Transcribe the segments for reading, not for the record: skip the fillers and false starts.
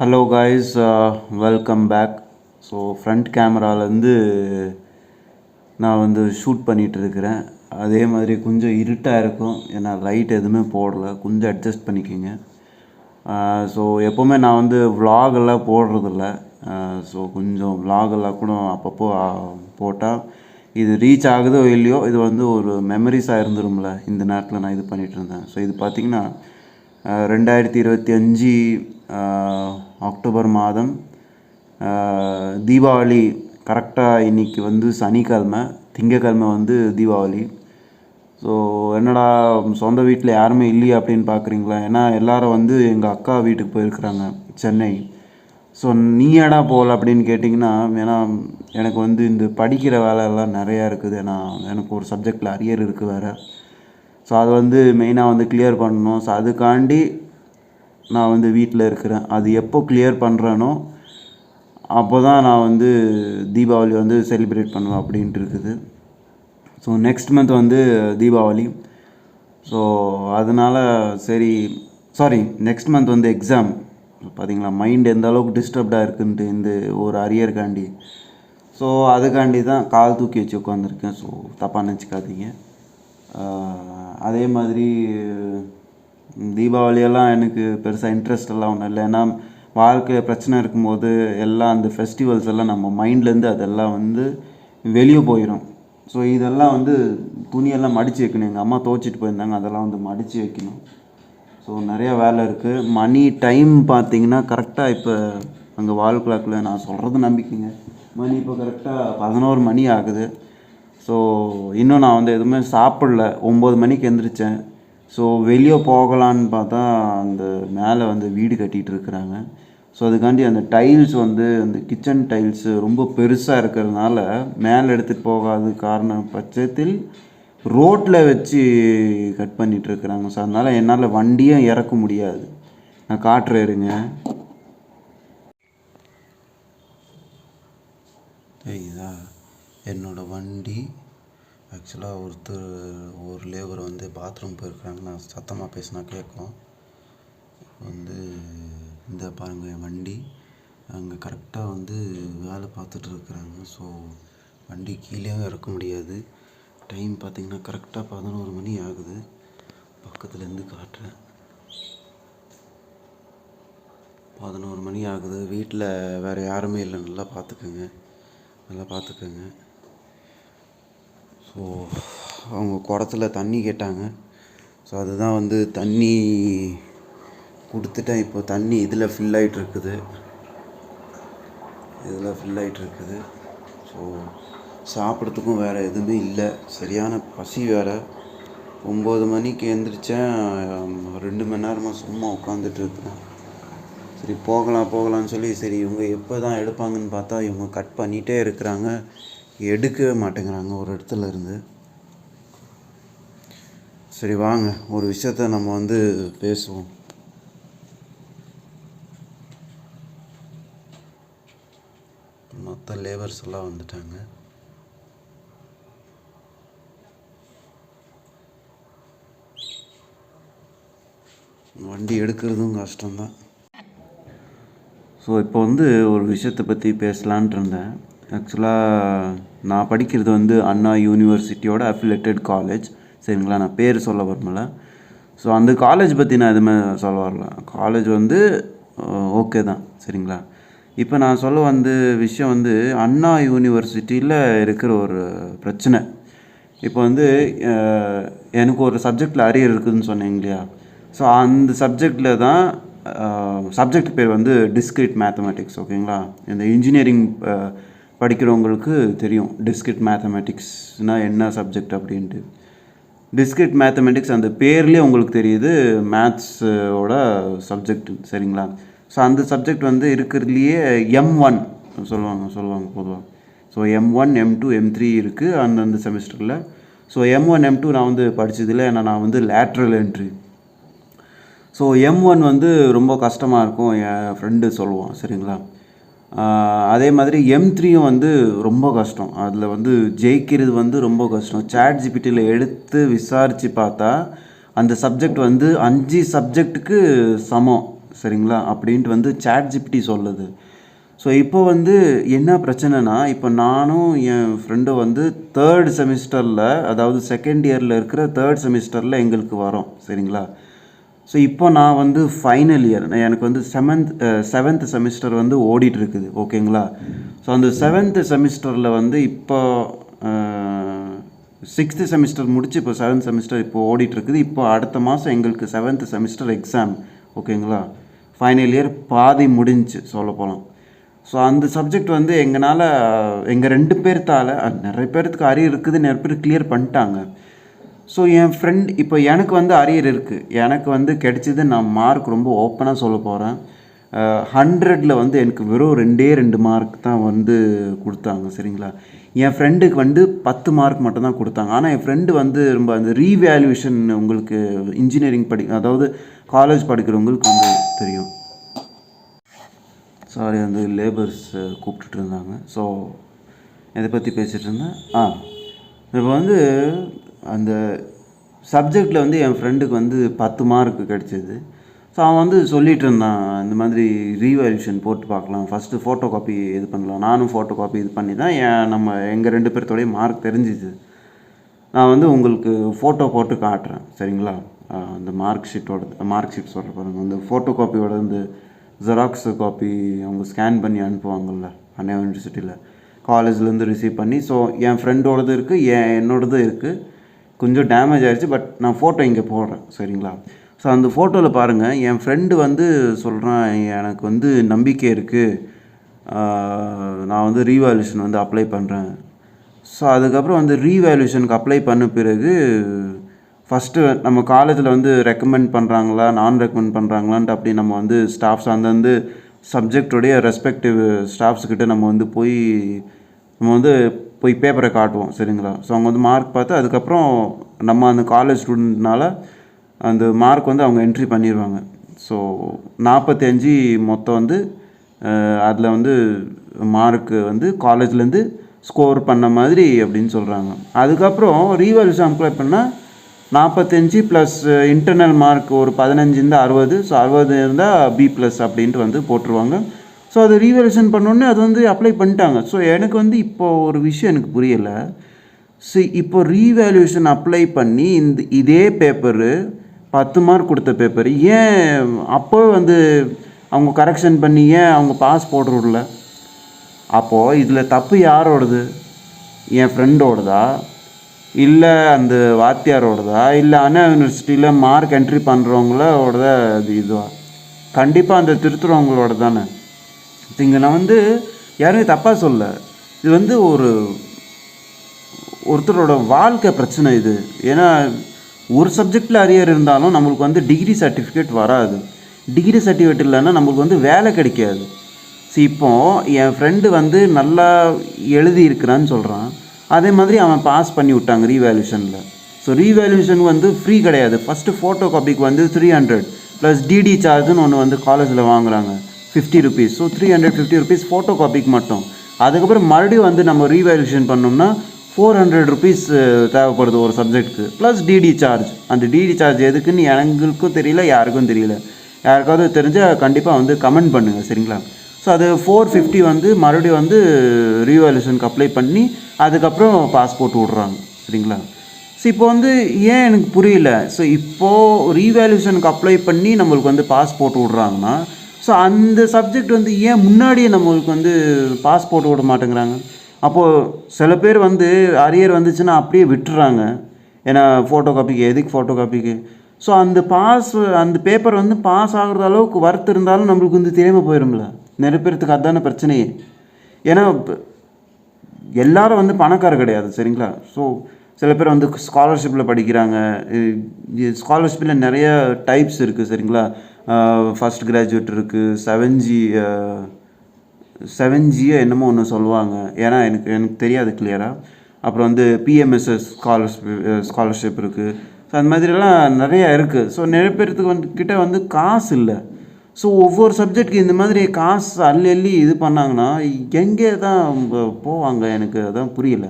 Hello guys, welcome back. So front கேமராலேருந்து நான் shoot பண்ணிகிட்ருக்கிறேன். அதே மாதிரி கொஞ்சம் இருட்டாக இருக்கும், ஏன்னா லைட் எதுவுமே போடலை, கொஞ்சம் அட்ஜஸ்ட் பண்ணிக்கோங்க. ஸோ எப்போவுமே நான் விலாகெல்லாம் போடுறதில்ல. ஸோ கொஞ்சம் விலாகெல்லாம் கூட அப்பப்போ போட்டால் இது ரீச் ஆகுதோ இல்லையோ, இது ஒரு மெமரிஸாக இருந்துரும்ல. இந்த நேரத்தில் நான் இது பண்ணிகிட்ருந்தேன். ஸோ இது பார்த்திங்கன்னா 2025 அக்டோபர் மாதம் தீபாவளி. கரெக்டாக இன்றைக்கி சனிக்கிழமை, திங்கக்கிழமை தீபாவளி. ஸோ என்னடா சொந்த வீட்டில் யாருமே இல்லையா அப்படின்னு பார்க்குறீங்களா? ஏன்னா எல்லோரும் எங்கள் அக்கா வீட்டுக்கு போயிருக்கிறாங்க, சென்னை. ஸோ நீ ஏடா போகல அப்படின்னு கேட்டிங்கன்னா, ஏன்னா எனக்கு இந்த படிக்கிற வேலையெல்லாம் நிறையா இருக்குது. ஏன்னா எனக்கு ஒரு சப்ஜெக்டில் அரியர் இருக்குது வேறு. ஸோ அது மெயினாக கிளியர் பண்ணணும். ஸோ அதுக்காண்டி நான் வீட்டில் இருக்கிறேன். அது எப்போ கிளியர் பண்ணுறேனோ அப்போ தான் நான் தீபாவளி செலிப்ரேட் பண்ணுவேன் அப்படின்ட்டு இருக்குது. So next month Deepavali. So அதனால் சரி நெக்ஸ்ட் மந்த் எக்ஸாம். பார்த்திங்களா, மைண்ட் எந்த அளவுக்கு டிஸ்டர்ப்டாக இருக்குன்ட்டு இந்த ஒரு அரியருக்காண்டி. ஸோ அதுக்காண்டி தான் கால் தூக்கி வச்சு உட்காந்துருக்கேன். ஸோ தப்பாக நினச்சிக்காதீங்க. அதே மாதிரி தீபாவளியெல்லாம் எனக்கு பெருசாக இன்ட்ரெஸ்ட் எல்லாம் ஒன்றும் இல்லை. ஏன்னா வாழ்க்கையில் பிரச்சனை இருக்கும்போது எல்லாம் அந்த ஃபெஸ்டிவல்ஸ் எல்லாம் நம்ம மைண்ட்லேருந்து அதெல்லாம் வெளியே போயிடும். ஸோ இதெல்லாம் துணியெல்லாம் மடித்து வைக்கணும். எங்கள் அம்மா துவைச்சிட்டு போயிருந்தாங்க, அதெல்லாம் மடித்து வைக்கணும். ஸோ நிறையா வேலை இருக்குது. மணி டைம் பார்த்திங்கன்னா கரெக்டாக இப்போ அங்கே வால் கிளாக்கில் நான் சொல்கிறது நம்பிக்கைங்க, மணி இப்போ கரெக்டாக 11 மணி ஆகுது. ஸோ இன்னும் நான் எதுவுமே சாப்பிடல. 9 மணிக்கு எழுந்திரிச்சேன். ஸோ வெளியே போகலான்னு பார்த்தா அந்த மேலே வீடு கட்டிகிட்டு இருக்கிறாங்க. ஸோ அதுக்காண்டி அந்த டைல்ஸ் அந்த கிச்சன் டைல்ஸு ரொம்ப பெருசாக இருக்கிறதுனால மேலே எடுத்துகிட்டு போகாத காரணம் பட்சத்தில் ரோட்டில் வச்சு கட் பண்ணிகிட்ருக்குறாங்க. ஸோ அதனால் என்னால் வண்டியும் இறக்க முடியாது. நான் காட்டுறேன் இருங்க. இதா என்னோடய வண்டி. ஆக்சுவலாக ஒரு லேபர் பாத்ரூம் போயிருக்கிறாங்க. நான் சத்தமாக பேசினா கேட்கும். இந்த பாருங்கள் என் வண்டி அங்கே கரெக்டாக வேலை பார்த்துட்ருக்குறாங்க. ஸோ வண்டி கீழே இறக்க முடியாது. டைம் பார்த்திங்கன்னா கரெக்டாக 11 மணி ஆகுது. பக்கத்துலேருந்து காட்டுறேன். 11 மணி ஆகுது. வீட்டில் வேறு யாருமே இல்லை. நல்லா பார்த்துக்கோங்க. ஸோ அவங்க குடத்துல தண்ணி கேட்டாங்க. ஸோ அதுதான் தண்ணி கொடுத்துட்டேன். இப்போ தண்ணி இதில் ஃபில் ஆகிட்டுருக்குது. ஸோ சாப்பிட்றதுக்கும் வேறு எதுவுமே இல்லை. சரியான பசி வேறு. 9 மணிக்கு எழுந்திரிச்சேன். 2 மணி நேரமாக சும்மா உட்காந்துட்ருக்கேன். சரி போகலான்னு சொல்லி சரி இவங்க எப்போ தான் எடுப்பாங்கன்னு பார்த்தா இவங்க கட் பண்ணிகிட்டே இருக்கிறாங்க, எடுக்கவே மாட்டேங்கிறாங்க ஒரு இடத்துல இருந்து. சரி வாங்க ஒரு விஷயத்த நம்ம பேசுவோம். மொத்த லேபர்ஸ் எல்லாம் வந்துட்டாங்க. வண்டி எடுக்கிறதும் கஷ்டம்தான். ஸோ இப்போ ஒரு விஷயத்தை பற்றி பேசலான்ட்டு இருந்தேன். ஆக்சுவலாக நான் படிக்கிறது அண்ணா யூனிவர்சிட்டியோட அஃபிலேட்டட் காலேஜ். சரிங்களா, நான் பேர் சொல்ல வரல. ஸோ அந்த காலேஜ் பற்றி நான் எதுவுமே சொல்ல வரல. காலேஜ் ஓகே தான். சரிங்களா, இப்போ நான் சொல்ல விஷயம் அண்ணா யூனிவர்சிட்டியில் இருக்கிற ஒரு பிரச்சனை. இப்போ எனக்கு ஒரு சப்ஜெக்டில் அரியர் இருக்குதுன்னு சொன்னேங்க இல்லையா? ஸோ அந்த சப்ஜெக்டில் தான் சப்ஜெக்ட் பேர் டிஸ்க்ரீட் மேத்தமேட்டிக்ஸ். ஓகேங்களா, இந்த இன்ஜினியரிங் படிக்கிறவங்களுக்கு தெரியும் டிஸ்க்ரீட் மேத்தமேட்டிக்ஸ்னால் என்ன சப்ஜெக்ட் அப்படின்ட்டு. டிஸ்க்ரீட் மேத்தமேட்டிக்ஸ் அந்த பேர்லேயே உங்களுக்கு தெரியுது, மேத்ஸோட சப்ஜெக்ட். சரிங்களா, ஸோ அந்த சப்ஜெக்ட் இருக்கிறதுலையே M1 சொல்லுவாங்க பொதுவாக. ஸோ M1 M2 M3 இருக்குது அந்தந்த செமிஸ்டரில். ஸோ M1 M2 நான் படித்ததில்லை, ஏன்னா நான் லேட்ரல் என்ட்ரி. ஸோ M1 ரொம்ப கஷ்டமாக இருக்கும், என் ஃப்ரெண்டு சொல்லுவான். சரிங்களா, அதே மாதிரி M3யும் ரொம்ப கஷ்டம். அதில் ஜெயிக்கிறது ரொம்ப கஷ்டம். ChatGPTயில் எடுத்து விசாரித்து பார்த்தா அந்த சப்ஜெக்ட் 5 சப்ஜெக்ட்டுக்கு சமம். சரிங்களா அப்படின்ட்டு வந்து ChatGPT சொல்லுது. ஸோ இப்போ வந்து என்ன பிரச்சனைனா, இப்போ நானும் என் ஃப்ரெண்டும் வந்து 3rd செமிஸ்டரில், அதாவது செகண்ட் இயரில் இருக்கிற 3rd செமிஸ்டரில் எங்களுக்கு வரோம், சரிங்களா. ஸோ இப்போ நான் வந்து ஃபைனல் இயர், எனக்கு வந்து 7th செமிஸ்டர் வந்து ஓடிட்டுருக்குது, ஓகேங்களா. ஸோ அந்த 7th செமிஸ்டரில் வந்து இப்போ 6th செமிஸ்டர் முடிச்சு இப்போ 7th செமிஸ்டர் இப்போ ஓடிட்டுருக்குது. இப்போ அடுத்த மாதம் எங்களுக்கு 7th செமிஸ்டர் எக்ஸாம், ஓகேங்களா. ஃபைனல் இயர் பாதி முடிஞ்சு சொல்ல போகலாம். ஸோ அந்த சப்ஜெக்ட் வந்து எங்கள் 2 பேர்த்தால், நிறைய பேர்த்துக்கு அரியர் இருக்குது, நிறைய பேர் கிளியர் பண்ணிட்டாங்க. ஸோ என் ஃப்ரெண்ட், இப்போ எனக்கு வந்து அரியர் இருக்குது, எனக்கு வந்து கிடைச்சது, நான் மார்க் ரொம்ப ஓப்பனாக சொல்ல போகிறேன். 100ல் வந்து எனக்கு வெறும் 2 மார்க் தான் வந்து கொடுத்தாங்க, சரிங்களா. என் ஃப்ரெண்டுக்கு வந்து 10 மார்க் மட்டும்தான் கொடுத்தாங்க. ஆனால் என் ஃப்ரெண்டு வந்து ரொம்ப அந்த ரீவேல்யூஷன், உங்களுக்கு இன்ஜினியரிங் அதாவது காலேஜ் படிக்கிறவங்களுக்கு வந்து தெரியும். சாரி, அந்த லேபர்ஸ் கூப்பிட்டுட்டு இருந்தாங்க. ஸோ எதை பற்றி பேசிகிட்டு இருந்தேன்? இப்போ வந்து அந்த சப்ஜெக்டில் வந்து என் ஃப்ரெண்டுக்கு வந்து 10 மார்க் கிடச்சிது. ஸோ அவன் வந்து சொல்லிகிட்டு இருந்தான், இந்த மாதிரி ரீவேல்யூஷன் போட்டு பார்க்கலாம், ஃபஸ்ட்டு ஃபோட்டோ காப்பி இது பண்ணலாம். நானும் ஃபோட்டோ காப்பி இது பண்ணி தான் எங்கள் 2 பேர்த்தோடைய மார்க் தெரிஞ்சிச்சு. நான் வந்து உங்களுக்கு ஃபோட்டோ போட்டு காட்டுறேன், சரிங்களா. அந்த மார்க் ஷீட் சொல்கிற பாருங்கள், அந்த ஃபோட்டோ காப்பியோட வந்து ஜெராக்ஸு காப்பி அவங்க ஸ்கேன் பண்ணி அனுப்புவாங்கள்ல அண்ணா யூனிவர்சிட்டியில், காலேஜ்லேருந்து ரிசீவ் பண்ணி. ஸோ என் ஃப்ரெண்டோடது இருக்குது, என்னோடது இருக்குது. கொஞ்சம் டேமேஜ் ஆகிடுச்சு, பட் நான் ஃபோட்டோ இங்கே போடுறேன், சரிங்களா. ஸோ அந்த ஃபோட்டோவில் பாருங்கள், என் ஃப்ரெண்டு வந்து சொல்கிறான், எனக்கு வந்து நம்பிக்கை இருக்குது, நான் வந்து ரீவேல்யூஷன் வந்து அப்ளை பண்ணுறேன். ஸோ அதுக்கப்புறம் வந்து ரீவேல்யூஷனுக்கு அப்ளை பண்ண பிறகு ஃபஸ்ட்டு நம்ம காலேஜில் வந்து ரெக்கமெண்ட் பண்ணுறாங்களா, நான் ரெக்கமெண்ட் பண்ணுறாங்களான்ட்டு அப்படி நம்ம வந்து ஸ்டாஃப்ஸ் அந்தந்த சப்ஜெக்டோடைய ரெஸ்பெக்டிவ் ஸ்டாஃப்ஸ்கிட்ட நம்ம வந்து போய் பேப்பரை காட்டுவோம், சரிங்களா. ஸோ அவங்க வந்து மார்க் பார்த்து அதுக்கப்புறம் நம்ம அந்த காலேஜ் ஸ்டூடெண்ட்னால அந்த மார்க் வந்து அவங்க என்ட்ரி பண்ணிடுவாங்க. ஸோ 45 மொத்தம் வந்து அதில் வந்து மார்க்கு வந்து காலேஜ்லேருந்து ஸ்கோர் பண்ண மாதிரி அப்படின்னு சொல்கிறாங்க. அதுக்கப்புறம் ரீவேல்யூஷன் அப்ளை பண்ணால் 45 ப்ளஸ் இன்டர்னல் மார்க் ஒரு 15 இருந்தால் 60. ஸோ 60 இருந்தால் B+ அப்படின்ட்டு வந்து போட்டுருவாங்க. ஸோ அது ரீவேல்யூஷன் பண்ணோன்னே அது வந்து அப்ளை பண்ணிட்டாங்க. ஸோ எனக்கு வந்து இப்போது ஒரு விஷயம் எனக்கு புரியலை. ஸோ இப்போ ரீவேல்யூஷன் அப்ளை பண்ணி இதே பேப்பரு 10 மார்க் கொடுத்த பேப்பர் ஏன் அப்போவே வந்து அவங்க கரெக்ஷன் பண்ணி ஏன் அவங்க பாஸ் போடுறதில்ல? அப்போது இதில் தப்பு யாரோடது? என் ஃப்ரெண்டோடதா, இல்லை அந்த வாத்தியாரோடதா, இல்லை அண்ணா யூனிவர்சிட்டியில் மார்க் என்ட்ரி பண்ணுறவங்களோட இதுவா? கண்டிப்பாக அந்த திருத்துறவங்களோட தானே. இங்கே நான் வந்து யாருமே தப்பாக சொல்ல, இது வந்து ஒருத்தரோட வாழ்க்கை பிரச்சனை இது. ஏன்னா ஒரு சப்ஜெக்டில் அரியர் இருந்தாலும் நம்மளுக்கு வந்து டிகிரி சர்டிஃபிகேட் வராது. டிகிரி சர்டிஃபிகேட் இல்லைன்னா நம்மளுக்கு வந்து வேலை கிடைக்காது. ஸோ இப்போது என் ஃப்ரெண்டு வந்து நல்லா எழுதியிருக்கிறான்னு சொல்கிறான், அதே மாதிரி அவன் பாஸ் பண்ணி விட்டாங்க ரீவேல்யூஷனில். ஸோ ரீவேல்யூஷன் வந்து ஃப்ரீ கிடையாது. ஃபஸ்ட்டு ஃபோட்டோ காப்பிக்கு வந்து 300 ப்ளஸ் டிடி சார்ஜுன்னு ஒன்று வந்து காலேஜில் வாங்குகிறாங்க, 50 ருபீஸ். ஸோ 350 ருபீஸ் ஃபோட்டோ காப்பிக்கு மட்டும். அதுக்கப்புறம் மறுபடியும் வந்து நம்ம ரீவேல்யூஷன் பண்ணோம்னா 400 ருபீஸ் தேவைப்படுது ஒரு சப்ஜெக்ட்டுக்கு, ப்ளஸ் டிடி சார்ஜ். அந்த டிடி சார்ஜ் எதுக்குன்னு எங்களுக்கும் தெரியல, யாருக்கும் தெரியல. யாருக்காவது தெரிஞ்சால் கண்டிப்பாக வந்து கமெண்ட் பண்ணுங்கள், சரிங்களா. ஸோ அது 450 வந்து மறுபடியும் வந்து ரீவேல்யூஷனுக்கு அப்ளை பண்ணி அதுக்கப்புறம் பாஸ்போர்ட் விட்றாங்க, சரிங்களா. ஸோ இப்போ வந்து ஏன் எனக்கு புரியல. ஸோ இப்போது ரீவேல்யூஷனுக்கு அப்ளை பண்ணி நம்மளுக்கு வந்து பாஸ்போர்ட் விட்றாங்கன்னா, ஸோ அந்த சப்ஜெக்ட் வந்து ஏன் முன்னாடியே நம்மளுக்கு வந்து பாஸ்போர்ட் விட மாட்டேங்கிறாங்க? அப்போது சில பேர் வந்து அரியர் வந்துச்சுன்னா அப்படியே விட்டுறாங்க. ஏன்னா ஃபோட்டோ காப்பிக்கு, எதுக்கு ஃபோட்டோ காப்பிக்கு? ஸோ அந்த பேப்பர் வந்து பாஸ் ஆகுற அளவுக்கு ஒர்த் இருந்தாலும் நம்மளுக்கு வந்து தெரியாமல் போயிடும்ல. நிறைய பேர்த்துக்கு அதுதான பிரச்சனையே. ஏன்னா எல்லாரும் வந்து பணக்கார கிடையாது, சரிங்களா. ஸோ சில பேர் வந்து ஸ்காலர்ஷிப்பில் படிக்கிறாங்க. ஸ்காலர்ஷிப்பில் நிறைய டைப்ஸ் இருக்குது, சரிங்களா. ஃபஸ்ட் கிராஜுவேட் இருக்குது, 7G என்னமோ ஒன்று சொல்லுவாங்க, ஏன்னா எனக்கு தெரியாது கிளியராக. அப்புறம் வந்து PMSS ஸ்காலர்ஷிப் இருக்குது. ஸோ அந்த மாதிரிலாம் நிறையா இருக்குது. ஸோ நிறைய பேர்த்துக்கு கிட்ட வந்து காசு இல்லை. ஸோ ஒவ்வொரு சப்ஜெக்ட்டுக்கு இந்த மாதிரி காசு அள்ளி இது பண்ணாங்கன்னா எங்கே தான் போவாங்க? எனக்கு அதான் புரியல.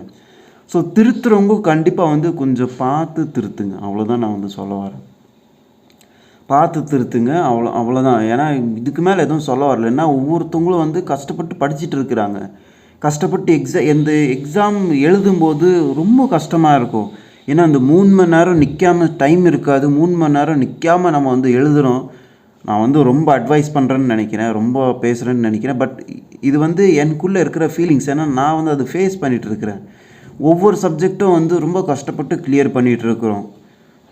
ஸோ திருத்துறவங்க கண்டிப்பாக வந்து கொஞ்சம் பார்த்து திருத்துங்க, அவ்வளோதான் நான் வந்து சொல்ல வரேன். பார்த்து திருத்துங்க. அவ்வளோதான். ஏன்னா இதுக்கு மேலே எதுவும் சொல்ல வரல. ஏன்னா ஒவ்வொருத்தவங்களும் வந்து கஷ்டப்பட்டு படிச்சுட்டு இருக்கிறாங்க. கஷ்டப்பட்டு எந்த எக்ஸாம் எழுதும்போது ரொம்ப கஷ்டமாக இருக்கும். ஏன்னா அந்த 3 மணி நேரம் நிற்காம டைம் இருக்காது. 3 மணி நேரம் நிற்காம நம்ம வந்து எழுதுகிறோம். நான் வந்து ரொம்ப அட்வைஸ் பண்ணுறேன்னு நினைக்கிறேன், ரொம்ப பேசுகிறேன்னு நினைக்கிறேன். பட் இது வந்து எனக்குள்ளே இருக்கிற ஃபீலிங்ஸ். ஏன்னா நான் வந்து அதை ஃபேஸ் பண்ணிகிட்ருக்கிறேன். ஒவ்வொரு சப்ஜெக்டும் வந்து ரொம்ப கஷ்டப்பட்டு கிளியர் பண்ணிகிட்ருக்குறோம்.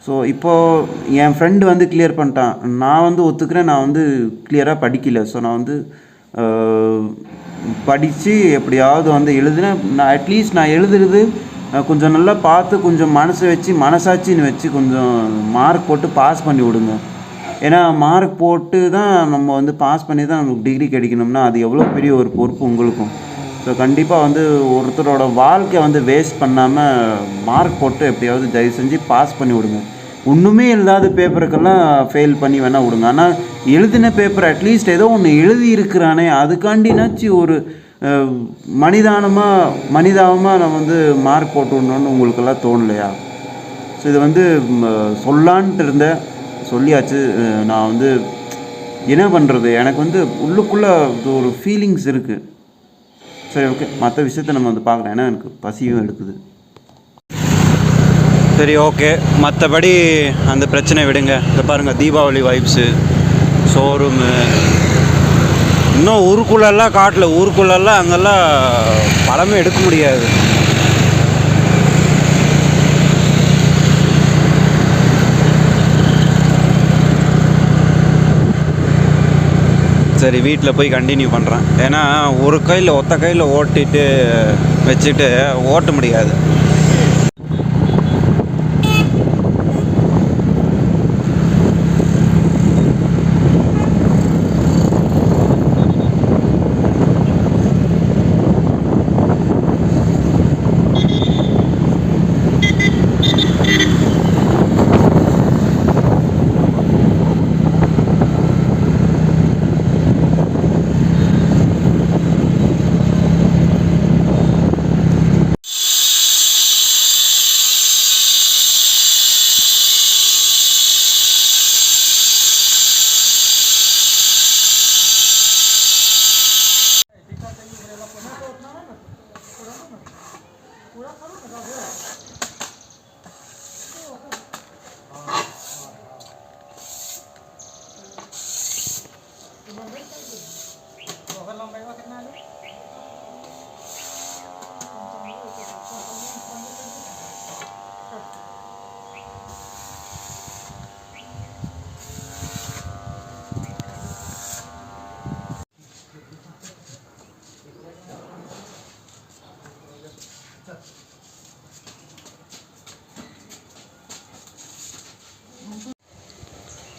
ஸோ இப்போது என் ஃப்ரெண்டு வந்து கிளியர் பண்ணிட்டான். நான் வந்து ஒத்துக்கிறேன், நான் வந்து கிளியராக படிக்கலை. ஸோ நான் வந்து படித்து எப்படியாவது வந்து எழுதுனேன். நான் அட்லீஸ்ட் நான் எழுதுறது கொஞ்சம் நல்லா பார்த்து கொஞ்சம் மனசாட்சின்னு வச்சு கொஞ்சம் மார்க் போட்டு பாஸ் பண்ணி விடுங்க. ஏன்னா மார்க் போட்டு தான் நம்ம வந்து பாஸ் பண்ணி தான் நமக்கு டிகிரி கிடைக்கணும்னா அது எவ்வளோ பெரிய ஒரு பொறுப்பு உங்களுக்கும். ஸோ கண்டிப்பாக வந்து ஒருத்தரோட வாழ்க்கையை வந்து வேஸ்ட் பண்ணாமல் மார்க் போட்டு எப்படியாவது தயவு செஞ்சு பாஸ் பண்ணி விடுங்க. ஒன்றுமே இல்லாத பேப்பருக்கெல்லாம் ஃபெயில் பண்ணி வேணால் விடுங்க. ஆனால் எழுதின பேப்பர் அட்லீஸ்ட் ஏதோ ஒன்று எழுதி இருக்கிறானே அதுக்காண்டினாச்சு ஒரு மனிதாபமாக நான் வந்து மார்க் போட்டு விடணுன்னு உங்களுக்கெல்லாம் தோணலையா? ஸோ இதை வந்து சொல்லான்ட்டு இருந்தேன், சொல்லியாச்சு. நான் வந்து என்ன பண்ணுறது, எனக்கு வந்து உள்ளுக்குள்ளே ஒரு ஃபீலிங்ஸ் இருக்குது. சரி, ஓகே, மற்ற விஷயத்த நம்ம வந்து பார்க்கலாம். ஏன்னா எனக்கு பசியும் எடுக்குது. சரி, ஓகே, மற்றபடி அந்த பிரச்சனை விடுங்க. இதை பாருங்கள், தீபாவளி வைப்ஸு, ஷோரூமு, இன்னும் ஊருக்குள்ளெல்லாம் காட்டல. ஊருக்குள்ளெல்லாம் அங்கெல்லாம் படமே எடுக்க முடியாது. சரி, வீட்டில் போய் கண்டினியூ பண்ணுறேன். ஏன்னா ஒத்த கையில் ஓட்டிட்டு வச்சுட்டு ஓட்ட முடியாது.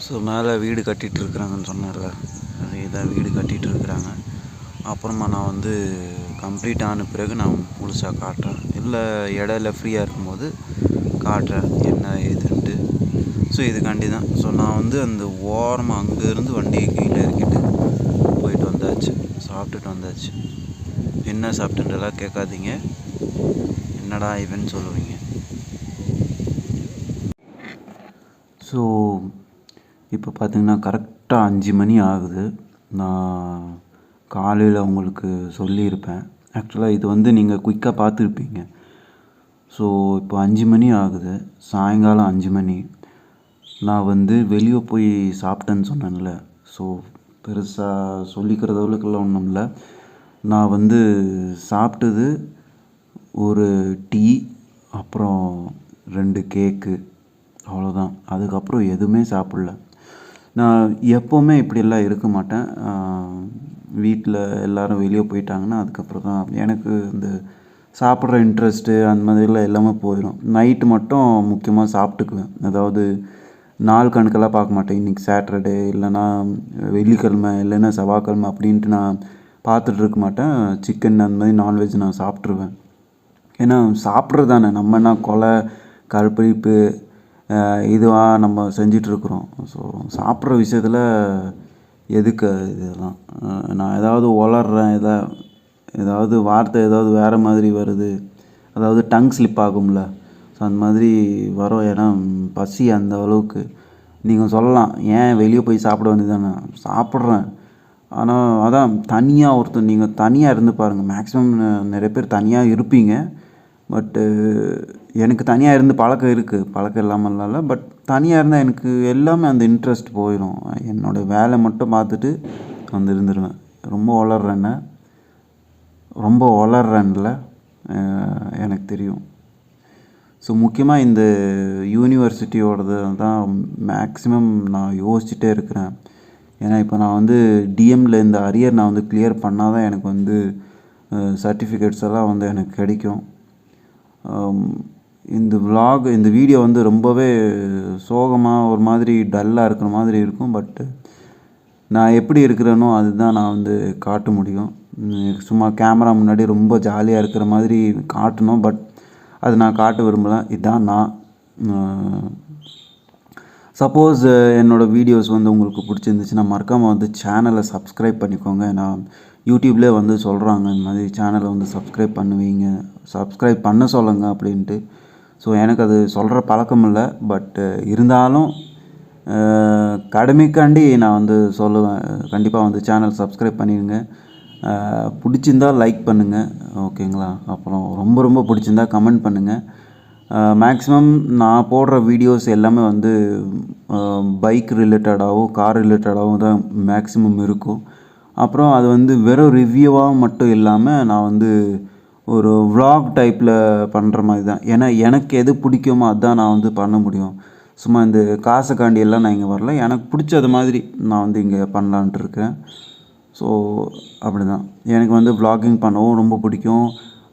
ஸோ மேலே வீடு கட்டிகிட்ருக்குறாங்கன்னு சொன்னார்ல, அதே தான் வீடு கட்டிகிட்ருக்குறாங்க. அப்புறமா நான் வந்து கம்ப்ளீட் ஆன பிறகு நான் முழுசாக காட்டுறேன். இல்லை இடையில ஃப்ரீயாக இருக்கும்போது காட்டுறேன் என்ன ஏதுன்ட்டு. ஸோ இதுக்காண்டி தான். ஸோ நான் வந்து அந்த ஓரமாக அங்கேருந்து வண்டியை கீழே இறக்கிட்டு போயிட்டு வந்தாச்சு, சாப்பிட்டுட்டு வந்தாச்சு. என்ன சாப்பிட்டுன்றலாம் கேட்காதீங்க, என்னடா இவன்னு சொல்லுவீங்க. ஸோ இப்போ பார்த்திங்கன்னா கரெக்டாக 5 மணி ஆகுது. நான் காலையில் உங்களுக்கு சொல்லியிருப்பேன். ஆக்சுவலாக இது வந்து நீங்கள் குயிக்காக பார்த்துருப்பீங்க. ஸோ இப்போ 5 மணி ஆகுது, சாயங்காலம் 5 மணி. நான் வந்து வெளியே போய் சாப்பிட்டேன்னு சொன்னேன்ல. ஸோ பெருசாக சொல்லிக்கிறதவளுக்கெல்லாம் ஒன்றும் இல்லை. நான் வந்து சாப்பிட்டது ஒரு டீ, அப்புறம் 2 கேக்கு, அவ்வளோதான். அதுக்கப்புறம் எதுவுமே சாப்பிடல. நான் எப்போவுமே இப்படியெல்லாம் இருக்க மாட்டேன். வீட்டில் எல்லோரும் வெளியே போயிட்டாங்கன்னா அதுக்கப்புறம் தான் எனக்கு இந்த சாப்பிட்ற இன்ட்ரெஸ்ட்டு அந்த மாதிரிலாம் எல்லாமே போயிடும். நைட்டு மட்டும் முக்கியமாக சாப்பிட்டுக்குவேன். அதாவது நாள் கணக்கெல்லாம் பார்க்க மாட்டேன். இன்றைக்கி சாட்டர்டே இல்லைன்னா வெள்ளிக்கிழமை இல்லைன்னா செவ்வாய்க்கிழமை அப்படின்ட்டு நான் பார்த்துட்ருக்க மாட்டேன். சிக்கன் அந்த மாதிரி நான்வெஜ் நான் சாப்பிட்ருவேன். ஏன்னா சாப்பிட்றது தானே, நம்ம என்ன கொலை கற்பழிப்பு இதுவாக நம்ம செஞ்சிட்ருக்குறோம். ஸோ சாப்பிட்ற விஷயத்தில் எதுக்கு இதெல்லாம்? நான் ஏதாவது உளர்றேன், ஏதாவது வார்த்தை ஏதாவது வேறு மாதிரி வருது, அதாவது டங் ஸ்லிப் ஆகும்ல, ஸோ அந்த மாதிரி வரும். ஏன்னா பசி அந்த அளவுக்கு. நீங்கள் சொல்லலாம், ஏன் வெளியே போய் சாப்பிட வேண்டியதானே? சாப்பிட்றேன், ஆனால் அதான் தனியாக ஒருத்தர் நீங்கள் தனியாக இருந்து பாருங்கள். மேக்ஸிமம் நிறைய பேர் தனியாக இருப்பீங்க. பட்டு எனக்கு தனியாக இருந்து பழக்கம் இருக்குது, பழக்கம் இல்லாமல் இல்லை. பட் தனியாக இருந்தால் எனக்கு எல்லாமே அந்த இன்ட்ரெஸ்ட் போயிடும். என்னோடய வேலை மட்டும் பார்த்துட்டு வந்து இருந்துருவேன். ரொம்ப வளர்றேன்ல எனக்கு தெரியும். ஸோ முக்கியமாக இந்த யூனிவர்சிட்டியோடது தான் மேக்ஸிமம் நான் யோசிச்சுட்டே இருக்கிறேன். ஏன்னா இப்போ நான் வந்து டிஎம்மில் இந்த அரியர் நான் வந்து கிளியர் பண்ணால் தான் எனக்கு வந்து சர்டிஃபிகேட்ஸ் எல்லாம் வந்து எனக்கு கிடைக்கும். இந்த வீடியோ வந்து ரொம்பவே சோகமாக ஒரு மாதிரி டல்லாக இருக்கிற மாதிரி இருக்கும். பட்டு நான் எப்படி இருக்கிறேனோ அதுதான் நான் வந்து காட்ட முடியும். சும்மா கேமரா முன்னாடி ரொம்ப ஜாலியாக இருக்கிற மாதிரி காட்டணும். பட் அது நான் காட்ட விரும்பலை. இதுதான் நான். சப்போஸ் என்னோடய வீடியோஸ் வந்து உங்களுக்கு பிடிச்சிருந்துச்சுன்னா மறக்காமல் வந்து சேனலை சப்ஸ்கிரைப் பண்ணிக்கோங்க. நான் யூடியூப்லேயே வந்து சொல்கிறாங்க, இந்த மாதிரி சேனலை வந்து சப்ஸ்கிரைப் பண்ண சொல்லுங்கள் அப்படின்ட்டு. ஸோ எனக்கு அது சொல்கிற பழக்கம் இல்லை. பட் இருந்தாலும் கடமைக்காண்டி நான் வந்து சொல்லுவேன், கண்டிப்பாக வந்து சேனல் சப்ஸ்கிரைப் பண்ணிடுங்க. பிடிச்சிருந்தால் லைக் பண்ணுங்கள், ஓகேங்களா? அப்புறம் ரொம்ப பிடிச்சிருந்தா கமெண்ட் பண்ணுங்கள். மேக்ஸிமம் நான் போடுற வீடியோஸ் எல்லாமே வந்து பைக் ரிலேட்டடாகவும் கார் ரிலேட்டடாகவும் தான் மேக்ஸிமம் இருக்கும். அப்புறம் அது வந்து வெறும் ரிவ்யூவாக மட்டும் இல்லாமல் நான் வந்து ஒரு vlog டைப்பில் பண்ணுற மாதிரி தான். ஏன்னா எனக்கு எது பிடிக்குமோ அதுதான் நான் வந்து பண்ண முடியும். சும்மா இந்த காசுக்காண்டி எல்லாம் நான் இங்கே வரல, எனக்கு பிடிச்சது மாதிரி நான் வந்து இங்கே பண்ணலான்ட்டு இருக்கேன். ஸோ அப்படி தான் எனக்கு வந்து vlogging பண்ணவும் ரொம்ப பிடிக்கும்.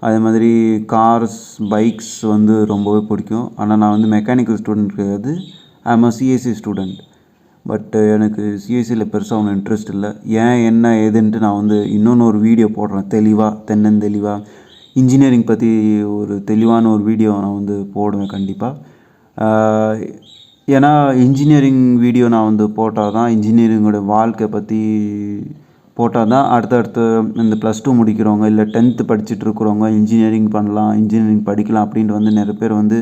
அதே மாதிரி கார்ஸ் பைக்ஸ் வந்து ரொம்பவே பிடிக்கும். ஆனால் நான் வந்து மெக்கானிக்கல் ஸ்டூடெண்ட் கிடையாது, I am CSC student. But எனக்கு சிஎஸ்சியில் பெருசாக ஒன்றும் இன்ட்ரெஸ்ட் இல்லை. ஏன் என்ன ஏதுன்ட்டு நான் வந்து இன்னொன்று வீடியோ போடுறேன், தெளிவாக இன்ஜினியரிங் பற்றி ஒரு தெளிவான ஒரு வீடியோ நான் வந்து போடுவேன் கண்டிப்பாக. ஏன்னா இன்ஜினியரிங் வீடியோ நான் வந்து போட்டால் தான், இன்ஜினியரிங்கோட வாழ்க்கை பற்றி போட்டால் தான் அடுத்தடுத்து இந்த +2 முடிக்கிறவங்க இல்லை 10th படிச்சுட்டு இருக்கிறவங்க இன்ஜினியரிங் பண்ணலாம், இன்ஜினியரிங் படிக்கலாம் அப்படின்ட்டு வந்து நிறைய பேர் வந்து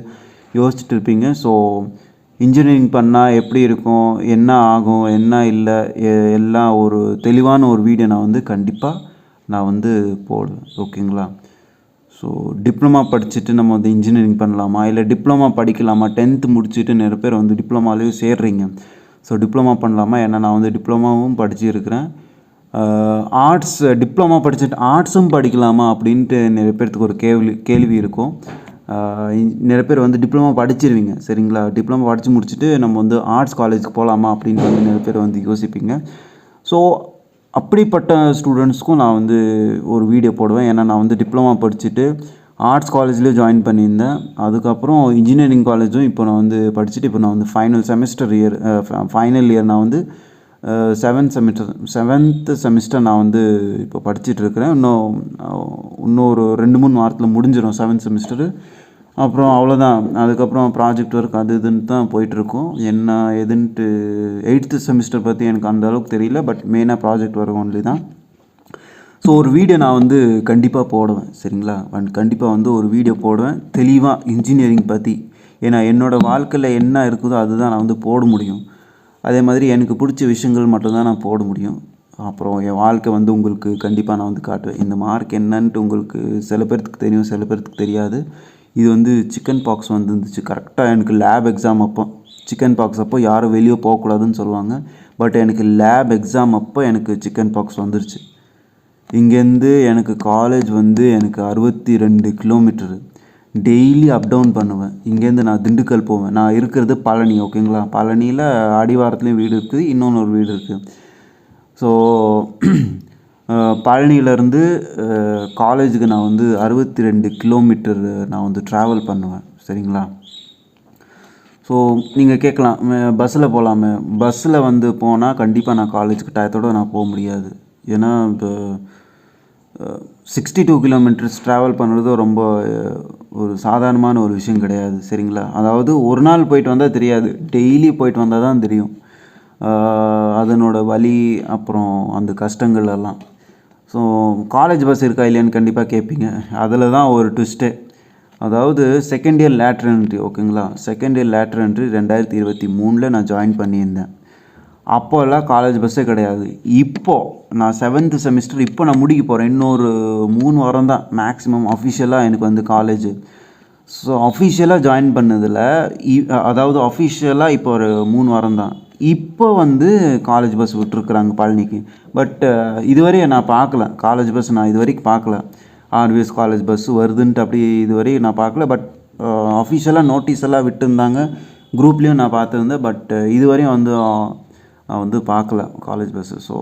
யோசிச்சுட்டு இருப்பீங்க. ஸோ இன்ஜினியரிங் பண்ணால் எப்படி இருக்கும், என்ன ஆகும், என்ன இல்லை, எல்லாம் ஒரு தெளிவான ஒரு வீடியோ நான் வந்து கண்டிப்பாக நான் வந்து போடுவேன், ஓகேங்களா? ஸோ டிப்ளமா படிச்சுட்டு நம்ம வந்து இன்ஜினியரிங் பண்ணலாமா, இல்லை டிப்ளமா படிக்கலாமா? 10th முடிச்சுட்டு நிறைய பேர் வந்து டிப்ளமாலேயும் சேர்றீங்க. ஸோ டிப்ளமா பண்ணலாமா? ஏன்னா நான் வந்து டிப்ளமாவும் படிச்சுருக்கிறேன். டிப்ளமா படிச்சுட்டு ஆர்ட்ஸும் படிக்கலாமா அப்படின்ட்டு நிறைய பேர்த்துக்கு ஒரு கேள்வி இருக்கும். நிறைய பேர் வந்து டிப்ளமா படிச்சிருவீங்க, சரிங்களா? டிப்ளமா படித்து முடிச்சுட்டு நம்ம வந்து ஆர்ட்ஸ் காலேஜுக்கு போகலாமா அப்படின்னு வந்து நிறைய பேர் வந்து யோசிப்பீங்க. ஸோ அப்படிப்பட்ட ஸ்டூடெண்ட்ஸ்க்கும் நான் வந்து ஒரு வீடியோ போடுவேன். ஏன்னா நான் வந்து டிப்ளமா படிச்சுட்டு ஆர்ட்ஸ் காலேஜ்லேயும் ஜாயின் பண்ணியிருந்தேன். அதுக்கப்புறம் இன்ஜினியரிங் காலேஜும் இப்போ நான் வந்து படிச்சுட்டு இப்போ நான் வந்து ஃபைனல் இயர் நான் வந்து 7th செமிஸ்டர் நான் வந்து இப்போ படிச்சுட்ருக்கிறேன். இன்னும் ஒரு 2-3 வாரத்தில் முடிஞ்சிடும் 7th செமிஸ்டரு. அப்புறம் அவ்வளோதான். அதுக்கப்புறம் ப்ராஜெக்ட் ஒர்க் அது இதுன்னு தான் போயிட்டுருக்கோம். என்ன எதுன்ட்டு 8th செமிஸ்டர் பற்றி எனக்கு அந்த அளவுக்கு தெரியல. பட் மெயினாக ப்ராஜெக்ட் ஒர்க் ஒன்லி தான். ஸோ ஒரு வீடியோ நான் வந்து கண்டிப்பாக போடுவேன், சரிங்களா? கண்டிப்பாக வந்து ஒரு வீடியோ போடுவேன் தெளிவாக இன்ஜினியரிங் பற்றி. ஏன்னா என்னோடய வாழ்க்கையில் என்ன இருக்குதோ அதுதான் நான் வந்து போட முடியும். அதே மாதிரி எனக்கு பிடிச்ச விஷயங்கள் மட்டும்தான் நான் போட முடியும். அப்புறம் என் வாழ்க்கை வந்து உங்களுக்கு கண்டிப்பாக நான் வந்து காட்டுவேன். இந்த மார்க் என்னன்ட்டு உங்களுக்கு சில பேர்த்துக்கு தெரியும், சில பேர்த்துக்கு தெரியாது. இது வந்து சிக்கன் பாக்ஸ் வந்துருந்துச்சு கரெக்டாக எனக்கு லேப் எக்ஸாம் அப்போ. சிக்கன் பாக்ஸ் அப்போ யாரும் வெளியே போகக்கூடாதுன்னு சொல்லுவாங்க. பட் எனக்கு லேப் எக்ஸாம் அப்போ எனக்கு சிக்கன் பாக்ஸ் வந்துருச்சு. இங்கேருந்து எனக்கு காலேஜ் வந்து எனக்கு 62 கிலோமீட்டரு. டெய்லி அப் டவுன் பண்ணுவேன். இங்கேருந்து நான் திண்டுக்கல் போவேன். நான் இருக்கிறது பழனி, ஓகேங்களா? பழனியில் அடிவாரத்துலேயும் வீடு இருக்குது, இன்னொன்று ஒரு வீடு இருக்குது. ஸோ பழனியிலேருந்து காலேஜுக்கு நான் வந்து 62 கிலோமீட்டர் நான் வந்து ட்ராவல் பண்ணுவேன், சரிங்களா? ஸோ நீங்கள் கேட்கலாம், பஸ்ஸில் போகலாமே. பஸ்ஸில் வந்து போனால் கண்டிப்பாக நான் காலேஜுக்கு டயத்தோடு நான் போக முடியாது. ஏன்னா இப்போ 62 கிலோமீட்டர்ஸ் ட்ராவல் பண்ணுறது ரொம்ப ஒரு சாதாரணமான ஒரு விஷயம் கிடையாது, சரிங்களா? அதாவது ஒரு நாள் போயிட்டு வந்தால் தெரியாது, டெய்லி போயிட்டு வந்தால் தான் தெரியும் அதனோட வலி, அப்புறம் அந்த கஷ்டங்கள் எல்லாம். ஸோ காலேஜ் பஸ் இருக்கா இல்லையான்னு கண்டிப்பாக கேட்பீங்க. அதில் தான் ஒரு ட்விஸ்ட்டே. அதாவது செகண்ட் இயர் லேட்ரல் என்ட்ரி, ஓகேங்களா. செகண்ட் இயர் லேட்ரல் என்ட்ரி 2023 நான் ஜாயின் பண்ணியிருந்தேன். அப்போல்லாம் காலேஜ் பஸ்ஸே கிடையாது. இப்போது நான் 7th செமிஸ்டர் இப்போ நான் முடிக்க போகிறேன். இன்னொரு 3 வாரம் தான் மேக்ஸிமம் அஃபிஷியலாக எனக்கு வந்து காலேஜ். ஸோ அஃபிஷியலாக ஜாயின் பண்ணதில் அதாவது அஃபிஷியலாக இப்போ ஒரு 3 வாரம் தான். இப்போ வந்து காலேஜ் பஸ் விட்டுருக்குறாங்க பழனிக்கு. பட் இதுவரையும் நான் பார்க்கல காலேஜ் பஸ், நான் இது வரைக்கும் பார்க்கல. ஆர்விஎஸ் காலேஜ் பஸ் வருதுன்ட்டு அப்படி இதுவரையும் நான் பார்க்கல. பட் அஃபிஷியலாக நோட்டீஸ் எல்லாம் விட்டுருந்தாங்க, குரூப்லேயும் நான் பார்த்துருந்தேன். பட் இதுவரையும் வந்து நான் வந்து பார்க்கல காலேஜ் பஸ்ஸு. ஸோ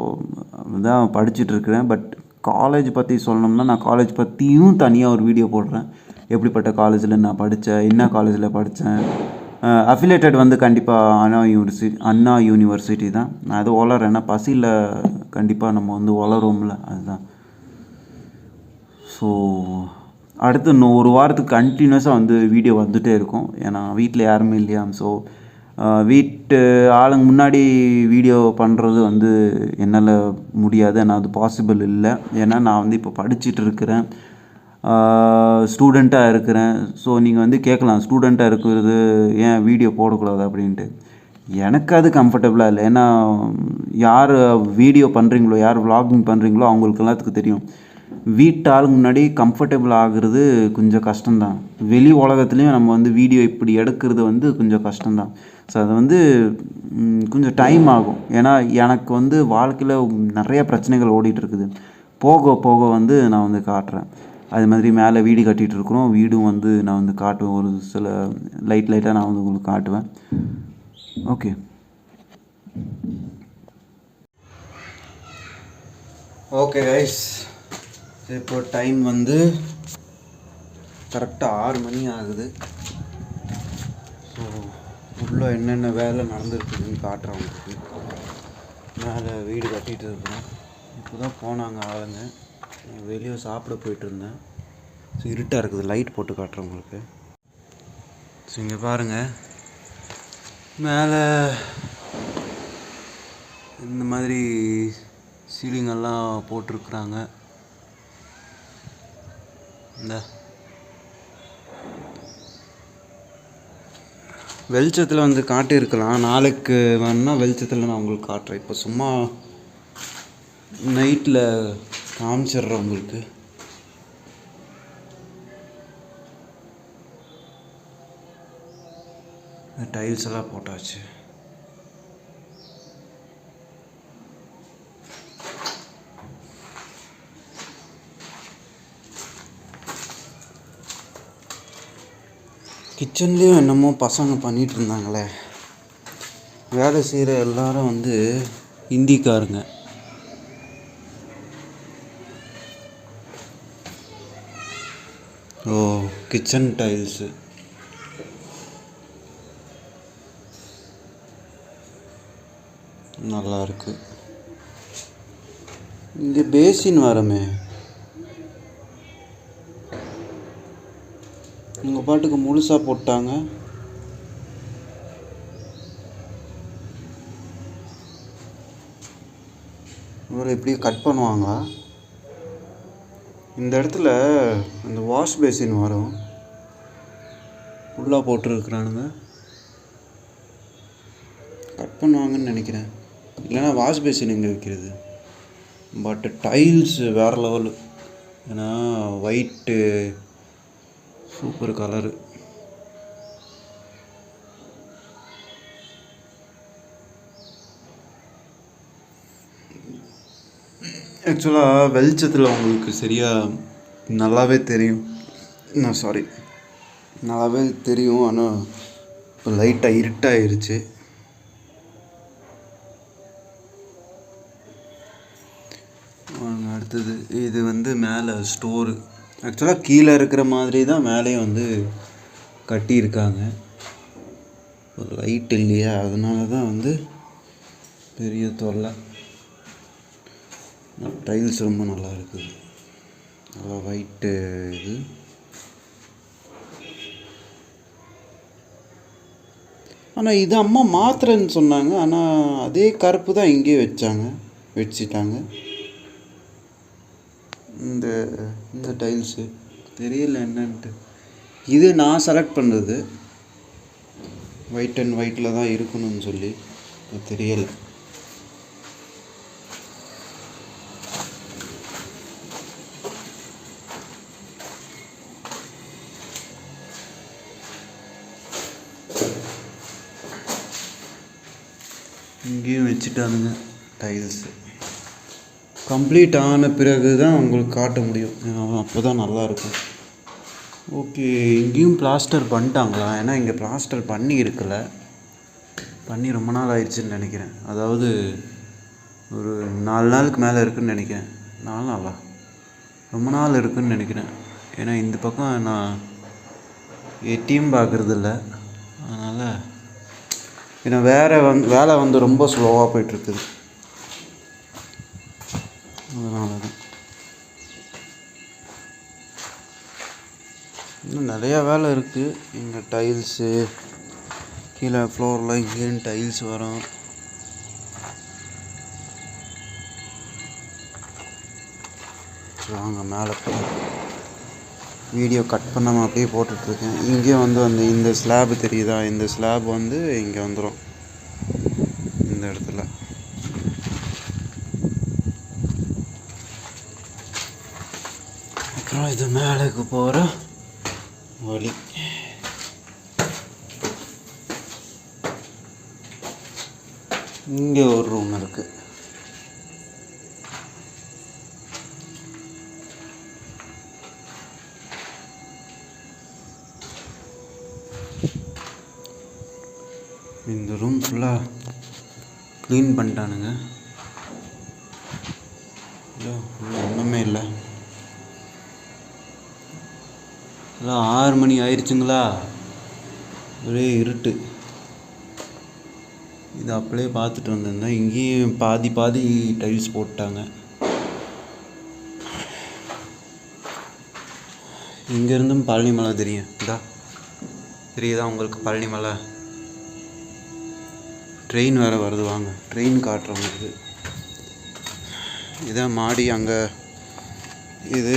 தான் படிச்சுட்ருக்கிறேன். பட் காலேஜ் பற்றி சொல்லணும்னா நான் காலேஜ் பற்றியும் தனியாக ஒரு வீடியோ போடுறேன். எப்படிப்பட்ட காலேஜில் நான் படித்தேன், என்ன காலேஜில் படித்தேன். அஃபிலேட்டட் வந்து கண்டிப்பாக அண்ணா யூனிவர்சிட்டி தான். நான் அது வளரேன்னா பசியில் கண்டிப்பாக நம்ம வந்து வளரும்ல, அதுதான். ஸோ அடுத்து இன்னும் ஒரு வாரத்துக்கு கண்டினியூஸாக வந்து வீடியோ வந்துகிட்டே இருக்கும். ஏன்னா வீட்டில் யாருமே இல்லையா. ஸோ வீட்டு ஆளுங்க முன்னாடி வீடியோ பண்ணுறது வந்து என்னால் முடியாது, ஆனால் அது பாசிபிள் இல்லை. ஏன்னா நான் வந்து இப்போ படிச்சுட்டு இருக்கிறேன், ஸ்டூடெண்ட்டாக இருக்கிறேன். ஸோ நீங்கள் வந்து கேட்கலாம், ஸ்டூடெண்ட்டாக இருக்கிறது ஏன் வீடியோ போடக்கூடாது அப்படின்ட்டு. எனக்கு அது கம்ஃபர்டபுளாக இல்லை. ஏன்னா யார் வீடியோ பண்ணுறீங்களோ, யார் விலாகிங் பண்ணுறீங்களோ அவங்களுக்கு எல்லாத்துக்கும் தெரியும், வீட்டு ஆளுங்க முன்னாடி கம்ஃபர்டபுள் ஆகுறது கொஞ்சம் கஷ்டம்தான். வெளி உலகத்துலேயும் நம்ம வந்து வீடியோ இப்படி எடுக்கிறது வந்து கொஞ்சம் கஷ்டம்தான். ஸோ அது வந்து கொஞ்சம் டைம் ஆகும். ஏன்னா எனக்கு வந்து வாழ்க்கையில் நிறைய பிரச்சனைகள் ஓடிட்டுருக்குது. போக போக வந்து நான் வந்து காட்டுறேன். அது மாதிரி மேலே வீடு கட்டிகிட்டு இருக்கிறோம், வீடும் வந்து நான் வந்து காட்டுவேன். ஒரு சில லைட்டாக நான் வந்து உங்களுக்கு காட்டுவேன். ஓகே, ஓகே கைஸ், இப்போ டைம் வந்து கரெக்டாக 6 மணி ஆகுது. ஸோ உள்ளே என்னென்ன வேலை நடந்துருக்குதுன்னு காட்டுறேன் உங்களுக்கு. மேலே வீடு கட்டிகிட்டு இருக்கிறோம். இப்போ தான் போனாங்க ஆளுங்க. வெளியே சாப்பிட போயிட்டு இருந்தேன். ஸோ இருட்டாக இருக்குது, லைட் போட்டு காட்டுறேன் உங்களுக்கு. ஸோ இங்கே பாருங்கள், மேலே இந்த மாதிரி சீலிங்கெல்லாம் போட்டிருக்குறாங்க. இந்த வெளிச்சத்தில் வந்து காட்டியிருக்கலாம், நாளைக்கு வேணுன்னா வெளிச்சத்தில் நான் உங்களுக்கு காட்டுறேன். இப்போ சும்மா நைட்டில் காமிச்சிட்றேன் உங்களுக்கு. டைல்ஸ் எல்லாம் போட்டாச்சு. கிச்சன்லேயும் என்னமோ பசங்க பண்ணிகிட்டு இருந்தாங்களே, வேலை செய்கிற எல்லாரும் வந்து ஹிந்திக்காரங்க. ஓ, கிச்சன் டைல்ஸு நல்லா இருக்கு. இங்கே பேசின் வரமே, உங்கள் பாட்டுக்கு முழுசாக போட்டாங்க. இவரை எப்படி கட் பண்ணுவாங்களா? இந்த இடத்துல அந்த வாஷ் பேசின் வரும், ஃபுல்லாக போட்டுருக்குறானுங்க. கட் பண்ணுவாங்கன்னு நினைக்கிறேன், இல்லைன்னா வாஷ் பேசின் எங்கே வைக்கிறது. பட் டைல்ஸ் வேறு லெவலு. ஏன்னா ஒயிட்டு சூப்பர் கலரு. ஆக்சுவலாக வெளிச்சத்தில் உங்களுக்கு சரியாக நல்லாவே தெரியும், நல்லாவே தெரியும். ஆனால் இப்போ லைட்டாக இருட்டாயிருச்சு. அடுத்தது இது வந்து மேலே ஸ்டோரு. ஆக்சுவலாக கீழே இருக்கிற மாதிரி தான் மேலேயும் வந்து கட்டியிருக்காங்க. ஒரு லைட் இல்லையா, அதனால தான் வந்து பெரிய தொல்லை. டைல்ஸ் ரொம்ப நல்லா இருக்குது, நல்லா ஒயிட்டு இது. ஆனால் இது அம்மா மாத்திரைன்னு சொன்னாங்க, ஆனால் அதே கருப்பு தான் இங்கேயே வச்சிட்டாங்க. இந்த டைல்ஸு தெரியல என்னன்ட்டு. இது நான் செலக்ட் பண்ணுறது, ஒயிட் அண்ட் ஒயிட்டில் தான் இருக்கணும்னு சொல்லி தெரியலை. இங்கேயும் வச்சுட்டானுங்க டைல்ஸு. கம்ப்ளீட் ஆன பிறகு தான் உங்களுக்கு காட்ட முடியும், அப்போ தான் நல்லாயிருக்கும். ஓகே, இங்கேயும் பிளாஸ்டர் பண்ணிட்டாங்களா? ஏன்னா இங்கே பிளாஸ்டர் பண்ணி இருக்கலை, பண்ணி ரொம்ப நாள் ஆயிடுச்சுன்னு நினைக்கிறேன். அதாவது ஒரு 4 நாளுக்கு மேலே இருக்குதுன்னு நினைக்கிறேன். 4 நாளா, ரொம்ப நாள் இருக்குதுன்னு நினைக்கிறேன். ஏன்னா இந்த பக்கம் நான் எட்டியும் பார்க்குறதில்ல, அதனால் ஏன்னா வேலை வந்து ரொம்ப ஸ்லோவாக போயிட்டுருக்குது, அதனால தான். இன்னும் நிறையா வேலை இருக்குது. இங்கே டைல்ஸு கீழே ஃப்ளோரில் இங்கேயும் டைல்ஸ் வரும். வாங்க மேலே போய் வீடியோ கட் பண்ணாமல் அப்படியே போட்டுட்ருக்கேன். இங்கேயும் வந்து இந்த ஸ்லாப் தெரியுதா? இந்த ஸ்லாப் வந்து இங்கே வந்துடும், இந்த இடத்துல. அப்புறம் இது மேலேக்கு போகிற வழி. இங்கே ஒரு ரூம் இருக்குது. இந்த ரூம் ஃபுல்லாக க்ளீன் பண்ணிட்டானுங்க, ஒன்றுமே இல்லை. எல்லாம் 6 மணி ஆயிடுச்சுங்களா, ஒரே இருட்டு. இது அப்படியே பார்த்துட்டு வந்திருந்தேன். இங்கேயும் பாதி டைல்ஸ் போட்டாங்க. இங்கேருந்தும் பழனி மலை தெரியும், இதா தெரியுதா உங்களுக்கு பழனி மலை? ட்ரெயின் வேறு வருது, வாங்க ட்ரெயின் காட்டுறவங்களுக்கு. இதான் மாடி. அங்கே இது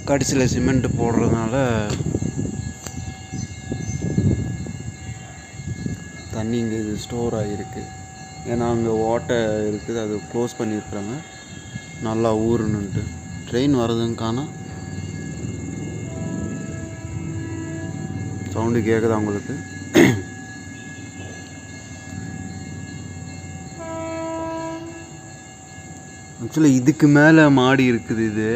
கடைசியில் சிமெண்ட் போடுறதுனால தண்ணி இங்கே இது ஸ்டோர் ஆகிருக்கு. ஏன்னா அங்கே ஓட்டை இருக்குது, அது க்ளோஸ் பண்ணியிருக்குறாங்க நல்லா ஊருன்னுட்டு. ட்ரெயின் வருதுன்னு காணோம். சவுண்டு கேட்குதா உங்களுக்கு? ஆக்சுவலி இதுக்கு மேலே மாடி இருக்குது. இது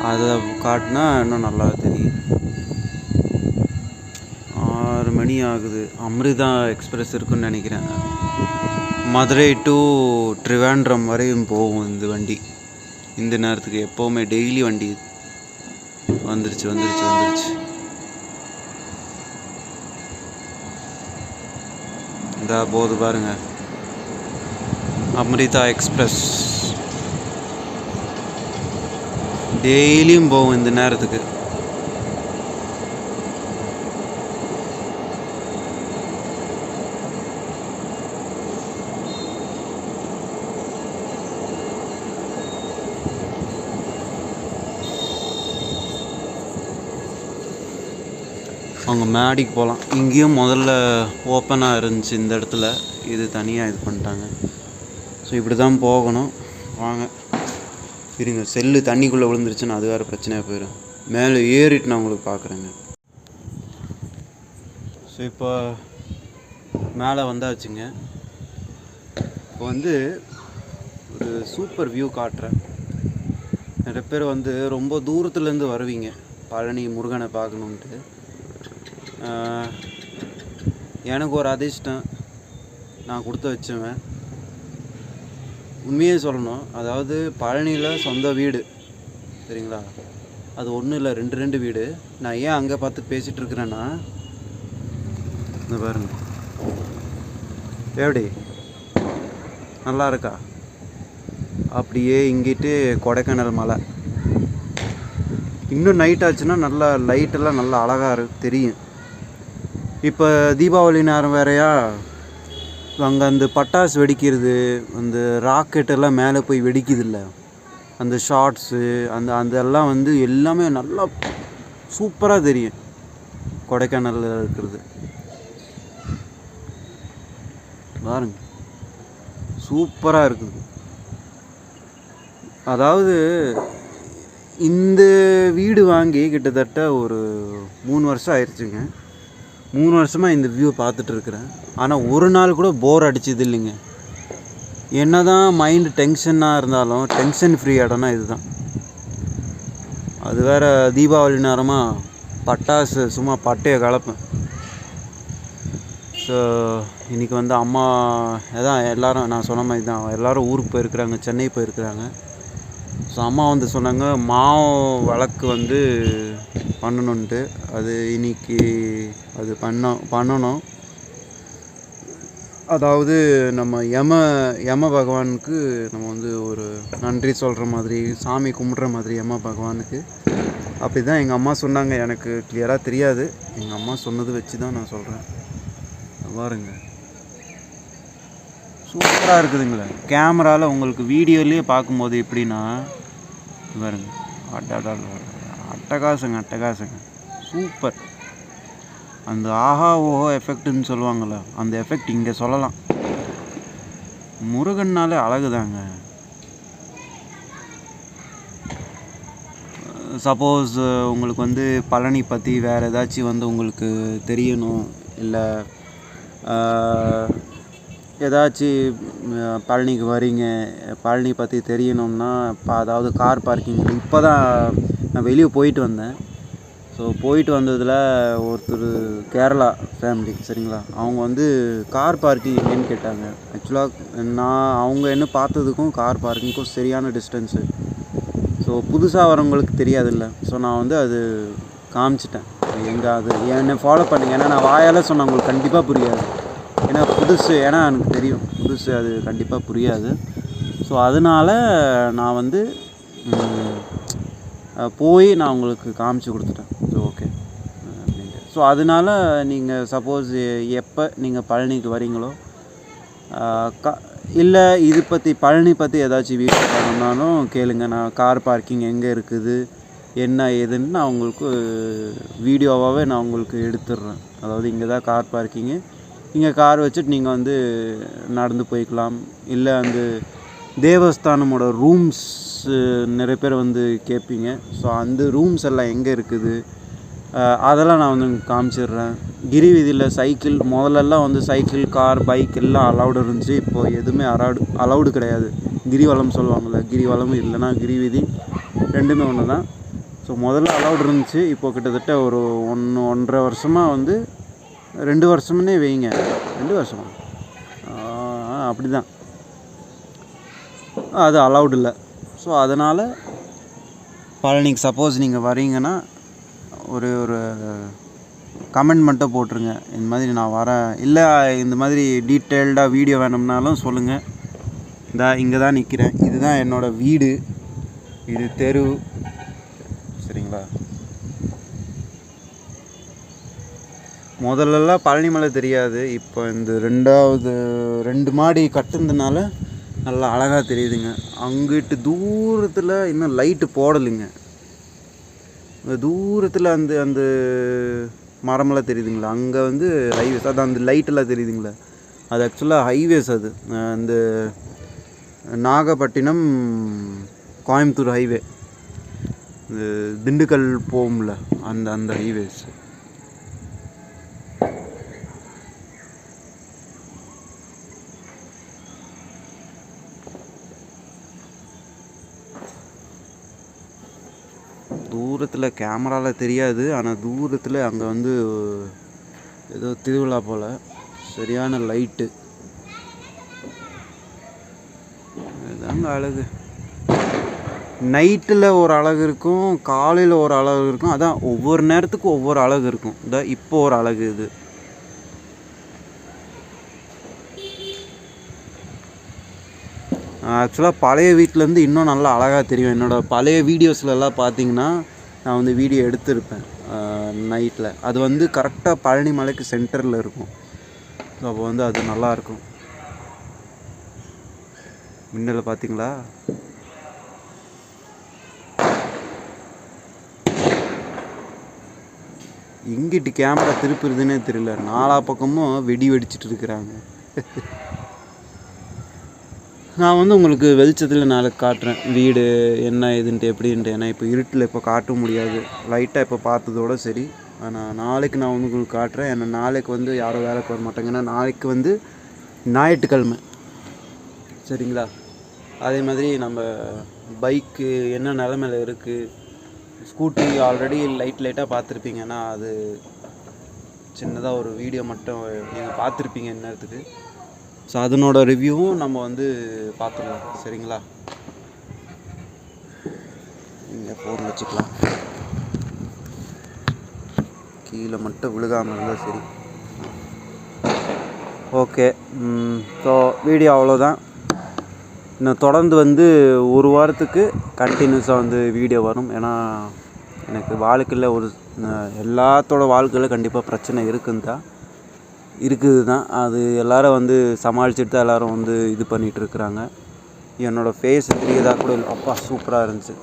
அதை காட்டினா இன்னும் நல்லா தெரியும். 6 மணி ஆகுது. அமிர்தா எக்ஸ்பிரஸ் இருக்குன்னு நினைக்கிறேன். மதுரை டு ட்ரிவாண்ட்ரம் வரையும் போகும் இந்த வண்டி. இந்த நேரத்துக்கு எப்போவுமே டெய்லி வண்டி வந்துருச்சு. இந்த போது பாருங்க, அமிர்தா எக்ஸ்பிரஸ் டெய்லியும் போகும் இந்த நேரத்துக்கு. அவங்க மேடிக்கு போகலாம். இங்கேயும் முதல்ல ஓப்பனாக இருந்துச்சு இந்த இடத்துல, இது தனியாக இது பண்ணிட்டாங்க. ஸோ இப்படி தான் போகணும். வாங்க இருங்க, செல்லு தண்ணிக்குள்ளே விழுந்துருச்சுன்னு அது வேறு பிரச்சனையாக போயிடும். மேலே ஏறிட்டு நான் உங்களுக்கு பார்க்குறேங்க. ஸோ இப்போ மேலே வந்தாச்சுங்க. இப்போ வந்து ஒரு சூப்பர் வியூ காட்டுறேன். நிறைய பேர் வந்து ரொம்ப தூரத்துலேருந்து வருவீங்க பழனி முருகனை பார்க்கணுன்ட்டு. எனக்கு ஒரு அதிர்ஷ்டம், நான் கொடுத்து வச்சுவேன். உண்மையே சொல்லணும், அதாவது பழனியில் சொந்த வீடு சரிங்களா, அது ஒன்றும் இல்லை, 2 வீடு. நான் ஏன் அங்கே பார்த்து பேசிகிட்டு இருக்கிறேன்னா, இந்த பாருங்க எப்படி நல்லா இருக்கா. அப்படியே இங்கிட்டு கொடைக்கானல் மலை. இன்னும் நைட் ஆச்சுன்னா நல்லா லைட்டெல்லாம் நல்லா அழகாக தெரியும். இப்போ தீபாவளி நேரம் வேறையா, அங்கே அந்த பட்டாசு வெடிக்கிறது, அந்த ராக்கெட்டெல்லாம் மேலே போய் வெடிக்குது இல்லை, அந்த ஷார்ட்ஸு அதெல்லாம் வந்து எல்லாமே நல்லா சூப்பராக தெரியும் கொடைக்கானலில் இருக்கிறது. பாருங்க, சூப்பராக இருக்குது. அதாவது இந்த வீடு வாங்கி கிட்டத்தட்ட ஒரு 3 வருஷம் ஆயிடுச்சுங்க. 3 வருஷமாக இந்த வியூவை பார்த்துட்ருக்குறேன். ஆனால் ஒரு நாள் கூட போர் அடிச்சது இல்லைங்க. என்ன தான் மைண்டு டென்ஷனாக இருந்தாலும் டென்ஷன் ஃப்ரீ இடம்னா இதுதான். அது வேறு தீபாவளி நேரமாக பட்டாசு சும்மா பட்டையை கலப்பேன். ஸோ இன்றைக்கி வந்து அம்மா எல்லோரும் நான் சொன்ன மாதிரி தான் எல்லோரும் ஊருக்கு போயிருக்கிறாங்க, சென்னை போயிருக்கிறாங்க. ஸோ அம்மா வந்து சொன்னாங்க மாவு வழக்கு வந்து பண்ணணுன்ட்டு. அது இன்றைக்கி அது பண்ணணும். அதாவது நம்ம யம பகவானுக்கு நம்ம வந்து ஒரு நன்றி சொல்கிற மாதிரி, சாமி கும்பிட்ற மாதிரி யம பகவானுக்கு. அப்படி தான் எங்கள் அம்மா சொன்னாங்க. எனக்கு கிளியராக தெரியாது, எங்கள் அம்மா சொன்னது வச்சு தான் நான் சொல்கிறேன். பாருங்க, சூப்பராக இருக்குதுங்களே. கேமராவில் உங்களுக்கு வீடியோலேயே பார்க்கும்போது எப்படின்னா பாருங்க, அட்டகாசங்க சூப்பர். அந்த ஆஹா ஓஹோ எஃபெக்ட்னு சொல்லுவாங்கள்ல, அந்த எஃபெக்ட் இங்கே சொல்லலாம். முருகன்னாலே அழகுதாங்க. சப்போஸ் உங்களுக்கு வந்து பழனி பற்றி வேறு ஏதாச்சும் வந்து உங்களுக்கு தெரியணும், இல்லை ஏதாச்சும் பழனிக்கு வரீங்க, பழனி பற்றி தெரியணும்னா அதாவது கார் பார்க்கிங். இப்போ தான் நான் வெளியே போயிட்டு வந்தேன். ஸோ போயிட்டு வந்ததில் ஒருத்தர் கேரளா ஃபேமிலி, சரிங்களா, அவங்க வந்து கார் பார்க்கிங் எங்கேன்னு கேட்டாங்க. ஆக்சுவலாக அவங்க என்ன பார்த்ததுக்கும் கார் பார்க்கிங்க்கும் சரியான டிஸ்டன்ஸு. ஸோ புதுசாக வரவங்களுக்கு தெரியாதுல்ல. ஸோ நான் வந்து அது காமிச்சிட்டேன் எங்கே. அது என்னை ஃபாலோ பண்ணுங்க. ஏன்னா நான் வாயால் சொன்னால் உங்களுக்கு கண்டிப்பாக புரியாது. ஏன்னா புதுசு, ஏன்னா எனக்கு தெரியும் புதுசு, அது கண்டிப்பாக புரியாது. ஸோ அதனால் நான் வந்து போய் நான் உங்களுக்கு காமிச்சு கொடுத்துட்டேன். ஸோ ஓகே அப்படின்ட்டு. ஸோ அதனால் நீங்கள் சப்போஸ் எப்போ நீங்கள் பழனிக்கு வரீங்களோ, இல்லை இது பற்றி பழனி பற்றி ஏதாச்சும் வீடியோ பண்ணணுன்னாலும் கேளுங்க. நான் கார் பார்க்கிங் எங்கே இருக்குது என்ன ஏதுன்னு நான் உங்களுக்கு வீடியோவாகவே நான் உங்களுக்கு எடுத்துடுறேன். அதாவது இங்கே தான் கார் பார்க்கிங்கு, இங்கே கார் வச்சுட்டு நீங்கள் வந்து நடந்து போய்க்கலாம். இல்லை அந்த தேவஸ்தானமோட ரூம்ஸ் நிறைய பேர் வந்து கேட்பீங்க. ஸோ அந்த ரூம்ஸ் எல்லாம் எங்கே இருக்குது அதெல்லாம் நான் வந்து காமிச்சிடுறேன். கிரி வீதியில் சைக்கிள், முதல்லலாம் வந்து சைக்கிள், கார், பைக் எல்லாம் அலௌடு இருந்துச்சு. இப்போது எதுவுமே அலௌடு கிடையாது. கிரிவலம் சொல்லுவாங்கள்ல, கிரிவலம் இல்லைன்னா கிரி வீதி ரெண்டுமே ஒன்று தான். ஸோ முதல்ல அலௌடு இருந்துச்சு. இப்போது கிட்டத்தட்ட ஒரு 1.5 வருஷமாக வந்து 2 வருஷம்னே வைங்க, 2 வருஷமா அப்படி தான் அது அலௌடு இல்லை. ஸோ அதனால் பழனிக்கு சப்போஸ் நீங்கள் வரீங்கன்னா ஒரு கமெண்ட் மட்டும் போட்டுருங்க, இந்த மாதிரி நான் வரேன், இல்லை இந்த மாதிரி டீட்டெயில்டாக வீடியோ வேணும்னாலும் சொல்லுங்கள். இங்கே தான் நிற்கிறேன், இதுதான் என்னோடய வீடு, இது தெரு, சரிங்களா. முதல்லலாம் பழனிமலை தெரியாது. இப்போ இந்த 2 மாடி கட்டுனதுனால நல்லா அழகாக தெரியுதுங்க. அங்கிட்டு தூரத்தில் இன்னும் லைட்டு போடலைங்க. தூரத்தில் அந்த மரமெல்லாம் தெரியுதுங்களா, அங்கே வந்து ஹைவேஸ். அது அந்த லைட்டெல்லாம் தெரியுதுங்களா, அது ஆக்சுவலாக ஹைவேஸ். அது அந்த நாகப்பட்டினம் கோயம்புத்தூர் ஹைவே, இந்த திண்டுக்கல் போகும்ல அந்த ஹைவேஸ். தூரத்தில் கேமராவில் தெரியாது, ஆனால் தூரத்தில் அங்கே வந்து ஏதோ திருவிழா போல், சரியான லைட்டு. இதுதாங்க அழகு. நைட்டில் ஒரு அழகு இருக்கும், காலையில் ஒரு அழகு இருக்கும். அதான் ஒவ்வொரு நேரத்துக்கும் ஒவ்வொரு அழகு இருக்கும். இப்போ ஒரு அழகு இது. ஆக்சுவலாக பழைய வீட்டிலேருந்து இன்னும் நல்லா அழகாக தெரியும். என்னோடய பழைய வீடியோஸ்லலாம் பார்த்தீங்கன்னா நான் வந்து வீடியோ எடுத்திருப்பேன் நைட்டில். அது வந்து கரெக்டாக பழனி மலைக்கு சென்டரில் இருக்கும். ஸோ அப்போ வந்து அது நல்லாயிருக்கும். மின்னலை பார்த்தீங்களா, எங்கிட்டு கேமரா திருப்புறதுன்னே தெரியல, நாலா பக்கமும் வெடி வெடிச்சிட்டு இருக்கிறாங்க. நான் வந்து உங்களுக்கு வெளிச்சத்தில் நாளைக்கு காட்டுறேன் வீடு என்ன இதுன்ட்டு எப்படின்ட்டு. ஏன்னா இப்போ இருட்டில் இப்போ காட்ட முடியாது, லைட்டாக இப்போ பார்த்ததோட சரி. ஆனால் நாளைக்கு நான் வந்து உங்களுக்கு காட்டுறேன். ஏன்னா நாளைக்கு வந்து யாரும் வேலைக்கு வர மாட்டாங்க, ஏன்னா நாளைக்கு வந்து ஞாயிற்றுக்கிழமை, சரிங்களா? அதே மாதிரி நம்ம பைக்கு என்ன நிலமையில இருக்குது, ஸ்கூட்டி ஆல்ரெடி லைட்டாக பார்த்துருப்பீங்கன்னா அது சின்னதாக ஒரு வீடியோ மட்டும் நீங்கள் பார்த்துருப்பீங்க இந்நேரத்துக்கு. ஸோ அதனோட ரிவ்யூவும் நம்ம வந்து பார்த்துடலாம், சரிங்களா? இங்கே ஃபோன் வச்சுக்கலாம், கீழே மட்டும் விழுகாமல் இருந்தால் சரி. ஓகே, ஸோ வீடியோ அவ்வளோதான். இன்னும் தொடர்ந்து வந்து ஒரு வாரத்துக்கு கண்டினியூஸாக வந்து வீடியோ வரும். ஏன்னா எனக்கு வாழ்க்கையில் ஒரு எல்லாத்தோட வாழ்க்கையில் கண்டிப்பாக பிரச்சனை இருக்குது தான். அது எல்லோரும் வந்து சமாளிச்சுட்டு தான் எல்லோரும் வந்து இது பண்ணிகிட்ருக்குறாங்க. என்னோடய ஃபேஸ் தெரியுதா கூட இல்லை. அப்பா சூப்பராக இருந்துச்சு,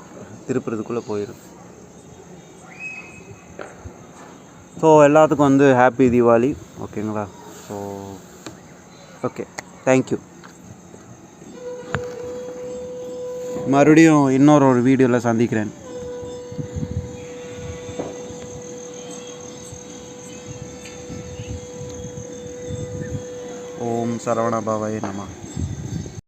திருப்புறதுக்குள்ளே போயிடும். ஸோ எல்லாத்துக்கும் வந்து ஹாப்பி தீபாவளி, ஓகேங்களா? So okay, thank you. மறுபடியும் இன்னொரு வீடியோவில் சந்திக்கிறேன். ஓம் சரவண பவாய நமः.